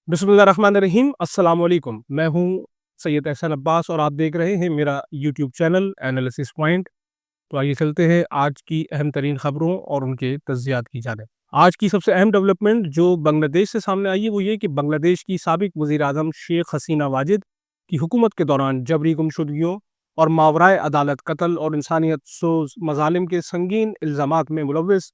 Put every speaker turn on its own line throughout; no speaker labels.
बिस्मिल्लाहिर्रहमानिर्रहीम। अस्सलाम वालेकुम। मैं हूँ सैयद एहसन अब्बास और आप देख रहे हैं मेरा यूट्यूब चैनल एनालिसिस पॉइंट। तो आइए चलते हैं आज की अहम तरीन खबरों और उनके तज्जियात की जानिब। आज की सबसे अहम डेवलपमेंट जो बांग्लादेश से सामने आई है वो ये कि बांग्लादेश की साबिक वज़ीर आज़म शेख हसीना वाजिद की हुकूमत के दौरान जबरी गुमशुदगियों और मावराए अदालत कत्ल और इंसानियत सोज मजालिम के संगीन इल्ज़ामात में मुलव्वस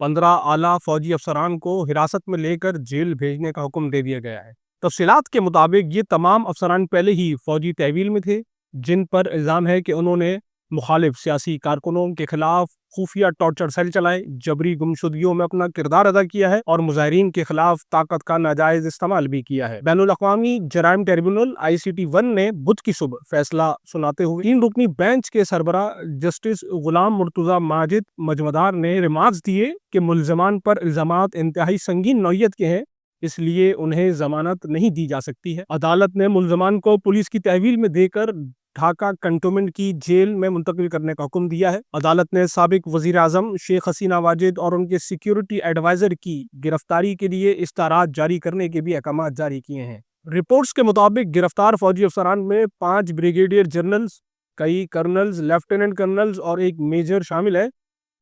15 आला फौजी अफसरान को हिरासत में लेकर जेल भेजने का हुक्म दे दिया गया है। तफसीलात के मुताबिक ये तमाम अफसरान पहले ही फौजी तहवील में थे, जिन पर इल्ज़ाम है कि उन्होंने मुखालिफ सियासी कारकुनों के खिलाफ खुफिया टॉर्चर सेल चलाए, जबरी गुमशुदगियों में अपना किरदार अदा किया है और मुजाहिरीन के खिलाफ ताकत का नाजायज इस्तेमाल भी किया है। बैनुल अक़वामी जराइम ट्रिब्यूनल ICT1 ने बुध की सुबह फैसला सुनाते हुए 3 रुकनी बेंच के सरबरा जस्टिस गुलाम मुर्तज़ा माजिद मजमदार ने रिमार्क्स दिए कि मुल्ज़मान पर इल्ज़ामात इंतहाई संगीन नौइयत के हैं, इसलिए उन्हें जमानत नहीं दी जा सकती है। अदालत ने मुल्ज़मान को पुलिस की तहवील में देकर ढाका कंटोनमेंट की जेल में मुंतकिल करने का हुक्म दिया है। अदालत ने साबिक वज़ीर आज़म शेख हसीना वाजिद और उनके सिक्योरिटी एडवाइज़र की गिरफ्तारी के लिए इस्तारात जारी करने के भी अहकाम जारी किए हैं। रिपोर्ट्स के मुताबिक गिरफ्तार फौजी अफसरान में 5 ब्रिगेडियर जनरल्स, कई कर्नल्स, लेफ्टिनेंट कर्नल्स और एक मेजर शामिल है,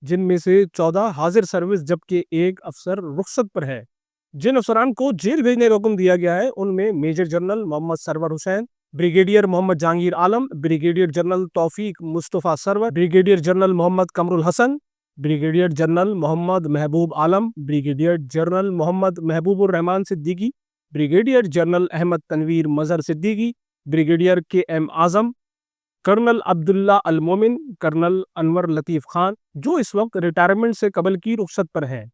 जिनमें से 14 हाजिर सर्विस जबकि एक अफसर रुखसत पर है। जिन अफसरान को जेल भेजने का हुक्म दिया गया है उनमें major general Mohammad Sarwar Hussain, brigadier Mohammad Jahangir Alam, brigadier general Taufiq Mustafa Sarwar, brigadier general Mohammad Kamrul Hasan, brigadier general Mohammad Mahbub Alam, brigadier general Mohammad Mahbubur Rahman Siddiqui, brigadier general Ahmad Tanvir Mazhar Siddiqui, brigadier KM Azam, colonel Abdullah al Momin, colonel Anwar लतीफ़ खान जो इस वक्त रिटायरमेंट से कबल की रुखसत पर हैं,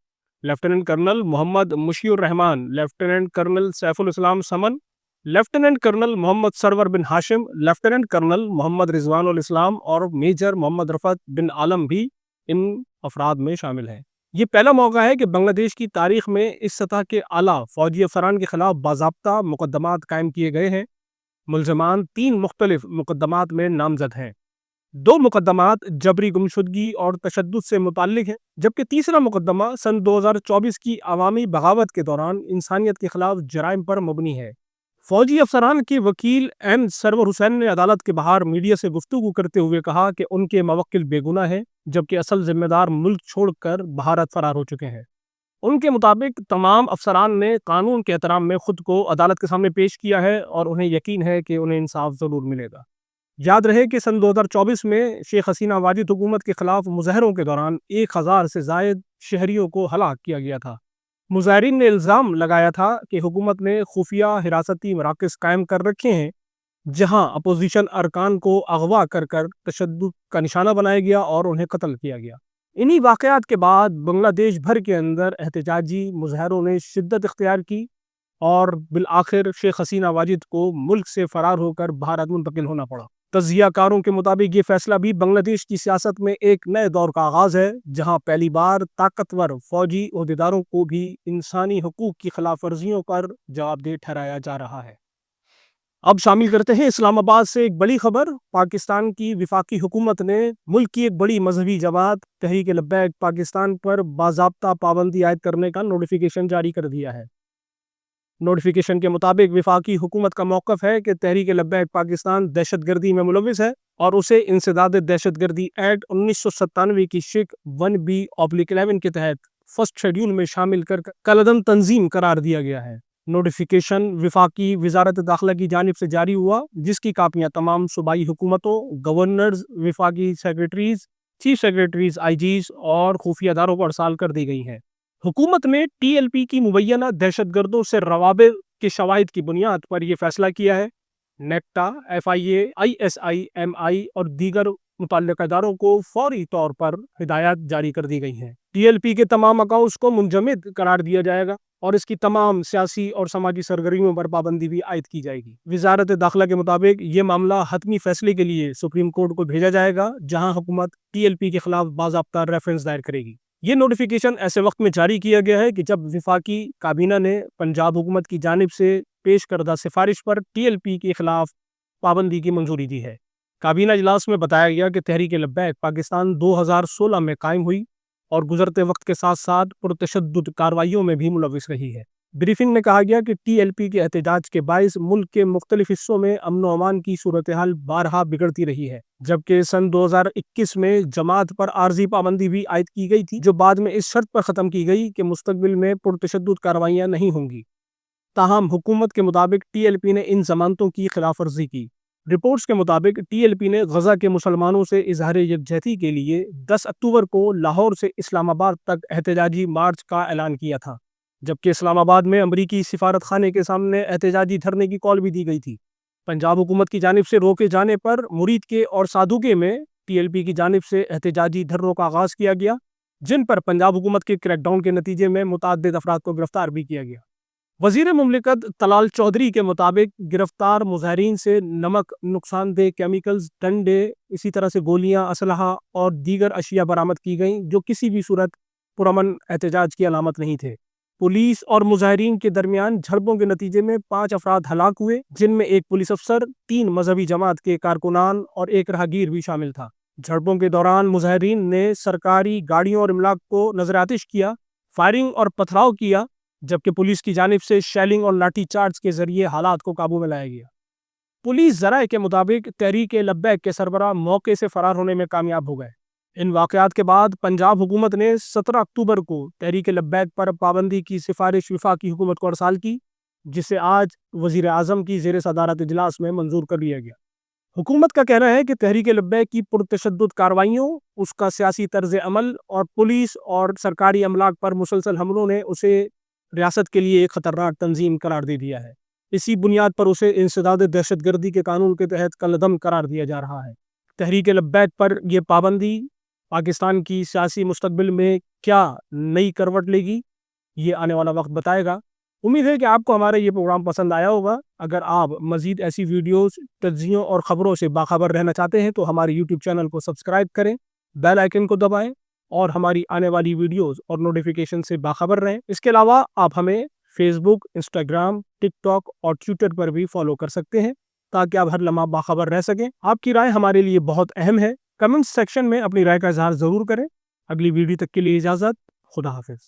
lieutenant colonel Mohammad Mushiur Rahman, lieutenant colonel Saiful Islam Saman, lieutenant colonel Mohammad Sarwar bin Hashim, lieutenant colonel Mohammad Rizwanul Islam और मेजर मोहम्मद रफ़त बिन आलम भी इन अफराद में शामिल हैं। ये पहला मौका है कि बांग्लादेश की तारीख में इस सतह के आला फौजी अफसरान के खिलाफ बाज़ाब्ता मुकदमात कायम किए गए हैं। मुल्ज़मान 3 मुख्तलिफ मुकदमात में नामजद हैं। 2 मुकदमात जबरी गुमशुदगी और तशद्दुद से मुताल्लिक हैं, जबकि तीसरा मुकदमा सन 2024 की अवामी बगावत के दौरान इंसानियत के खिलाफ जराइम पर मबनी है। फौजी अफसरान के वकील M सरवर हुसैन ने अदालत के बाहर मीडिया से गुफ्तगू करते हुए कहा कि उनके मवक्किल बेगुनाह हैं, जबकि असल जिम्मेदार मुल्क छोड़कर भारत फरार हो चुके हैं। उनके मुताबिक तमाम अफसरान ने कानून के एहतराम में खुद को अदालत के सामने पेश किया है और उन्हें यकीन है कि उन्हें इंसाफ ज़रूर मिलेगा। याद रहे कि सन 2024 में शेख हसीना वाजिद हुकूमत के खिलाफ मुजाहरों के दौरान 1000 से जायद शहरियों को हलाक किया गया था। मुजाहिरीन ने इल्ज़ाम लगाया था कि हुकूमत ने खुफिया हिरासती मराकज़ कायम कर रखे हैं, जहां अपोजिशन अरकान को अगवा कर कर तशद्दुद का निशाना बनाया गया और उन्हें कत्ल किया गया। इन्हीं वाक़यात के बाद बांग्लादेश भर के अंदर एहतजाजी मुजाहरों ने शिद्दत इख्तियार की और बिलआखिर शेख हसीना वाजिद को मुल्क से फरार होकर भारत मुंतकिल होना पड़ा। तज्ज़ियाकारों के मुताबिक ये फैसला भी बांग्लादेश की सियासत में एक नए दौर का आगाज़ है, जहां पहली बार ताकतवर फौजी ओहदेदारों को भी इंसानी हकूक़ की खिलाफ वर्जियों पर जवाबदेह ठहराया जा रहा है। अब शामिल करते हैं इस्लामाबाद से एक बड़ी खबर। पाकिस्तान की विफाकी हुकूमत ने मुल्क की एक बड़ी मजहबी जमात तहरीक लब्बैक पाकिस्तान पर बाज़ाब्ता पाबंदी आयद करने का नोटिफिकेशन जारी कर दिया है। नोटिफिकेशन के मुताबिक विफाकी हुकूमत का मौक़िफ़ है कि तहरीक लब्बैक पाकिस्तान दहशतगर्दी में मुलव्विस है और उसे इंसदाद दहशतगर्दी एक्ट 1997 की शिक 1B/11 के तहत फर्स्ट शेड्यूल में शामिल कर कलअदम तंजीम करार दिया गया है। नोटिफिकेशन विफाकी वज़ारत दाखिला की जानिब से जारी हुआ, जिसकी कापियाँ तमाम सूबाई हुकूमतों, गवर्नर्स, विफाकी सेक्रेटरीज, चीफ सेक्रेटरीज, IGs और खुफिया इदारों को अरसाल कर दी गई हैं। हुकूमत ने TLP की मुबैना दहशतगर्दों से रवाबित के शवाहिद की बुनियाद पर यह फैसला किया है। नेक्टा, FIA, ISI, MI और दीगर मुतल्लिका इदारों को फौरी तौर पर हिदायत जारी कर दी गई हैं। TLP के तमाम अकाउंट्स को मुंजमद करार दिया जाएगा और इसकी तमाम सियासी और समाजी सरगर्मियों पर पाबंदी भी आयद की जाएगी। वज़ारत दाखिला के मुताबिक ये मामला हतमी फैसले के लिए सुप्रीम कोर्ट को भेजा जाएगा, जहां हुकूमत TLP के खिलाफ बाज़ाब्ता रेफरेंस दायर करेगी। ये नोटिफिकेशन ऐसे वक्त में जारी किया गया है कि जब विफाकी काबीना ने पंजाब हुकूमत की जानिब से पेश करदा सिफारिश पर TLP के खिलाफ पाबंदी की मंजूरी दी है। काबीना इजलास में बताया गया कि तहरीक लब्बैक पाकिस्तान 2016 में कायम हुई और गुजरते वक्त के साथ साथ पुरतशद्दुद कार्रवाइयों में भी मुलव्विस रही है। بریفنگ میں کہا گیا کہ ٹی ایل پی کے احتجاج کے باعث ملک کے مختلف حصوں میں امن و امان کی صورتحال بارہا بگڑتی رہی ہے، جبکہ سن 2021 میں جماعت پر عارضی پابندی بھی عائد کی گئی تھی، جو بعد میں اس شرط پر ختم کی گئی کہ مستقبل میں پرتشدد کارروائیاں نہیں ہوں گی۔ تاہم حکومت کے مطابق ٹی ایل پی نے ان ضمانتوں کی خلاف ورزی کی۔ رپورٹس کے مطابق ٹی ایل پی نے غزہ کے مسلمانوں سے اظہار یکجہتی کے لیے 10 اکتوبر کو لاہور سے اسلام آباد تک احتجاجی مارچ کا اعلان کیا تھا، جبکہ اسلام آباد میں امریکی سفارت خانے کے سامنے احتجاجی دھرنے کی کال بھی دی گئی تھی۔ پنجاب حکومت کی جانب سے روکے جانے پر مرید کے اور سادھوکے میں ٹی ایل پی کی جانب سے احتجاجی دھرنوں کا آغاز کیا گیا، جن پر پنجاب حکومت کے کریک ڈاؤن کے نتیجے میں متعدد افراد کو گرفتار بھی کیا گیا۔ وزیر مملکت طلال چودھری کے مطابق گرفتار مظاہرین سے نمک، نقصان دہ کیمیکلز، ڈنڈے، اسی طرح سے گولیاں، اسلحہ اور دیگر اشیاء برآمد کی گئیں جو کسی بھی صورت پرامن احتجاج کی علامت نہیں تھے۔ پولیس اور مظاہرین کے درمیان جھڑپوں کے نتیجے میں 5 افراد ہلاک ہوئے، جن میں ایک پولیس افسر، 3 مذہبی جماعت کے کارکنان اور ایک راہگیر بھی شامل تھا۔ جھڑپوں کے دوران مظاہرین نے سرکاری گاڑیوں اور املاک کو نظر آتش کیا، فائرنگ اور پتھراؤ کیا، جبکہ پولیس کی جانب سے شیلنگ اور لاٹھی چارج کے ذریعے حالات کو قابو میں لایا گیا۔ پولیس ذرائع کے مطابق تحریک لبیک کے سربراہ موقع سے فرار ہونے میں کامیاب ہو گئے۔ ان واقعات کے بعد پنجاب حکومت نے 17 اکتوبر کو تحریک لبیک پر پابندی کی سفارش وفاقی حکومت کو ارسال کی، جسے آج وزیر اعظم کی زیر صدارت اجلاس میں منظور کر لیا گیا۔ حکومت کا کہنا ہے کہ تحریک لبیک کی پرتشدد کارروائیوں، اس کا سیاسی طرز عمل اور پولیس اور سرکاری املاک پر مسلسل حملوں نے اسے ریاست کے لیے ایک خطرناک تنظیم قرار دے دیا ہے۔ اسی بنیاد پر اسے انسداد دہشت گردی کے قانون کے تحت کالعدم قرار دیا جا رہا ہے۔ تحریک لبیک پر یہ پابندی پاکستان کی سیاسی مستقبل میں کیا نئی کروٹ لے گی، یہ آنے والا وقت بتائے گا۔ امید ہے کہ آپ کو ہمارا یہ پروگرام پسند آیا ہوگا۔ اگر آپ مزید ایسی ویڈیوز، تجزیوں اور خبروں سے باخبر رہنا چاہتے ہیں تو ہمارے یوٹیوب چینل کو سبسکرائب کریں، بیل آئیکن کو دبائیں اور ہماری آنے والی ویڈیوز اور نوٹیفیکیشن سے باخبر رہیں۔ اس کے علاوہ آپ ہمیں فیس بک، انسٹاگرام، ٹک ٹاک اور ٹویٹر پر بھی فالو کر سکتے ہیں تاکہ آپ ہر لمحہ باخبر رہ سکیں۔ آپ کی رائے ہمارے لیے بہت اہم ہے۔ کمنٹ سیکشن میں اپنی رائے کا اظہار ضرور کریں۔ اگلی ویڈیو تک کے لیے اجازت۔ خدا حافظ۔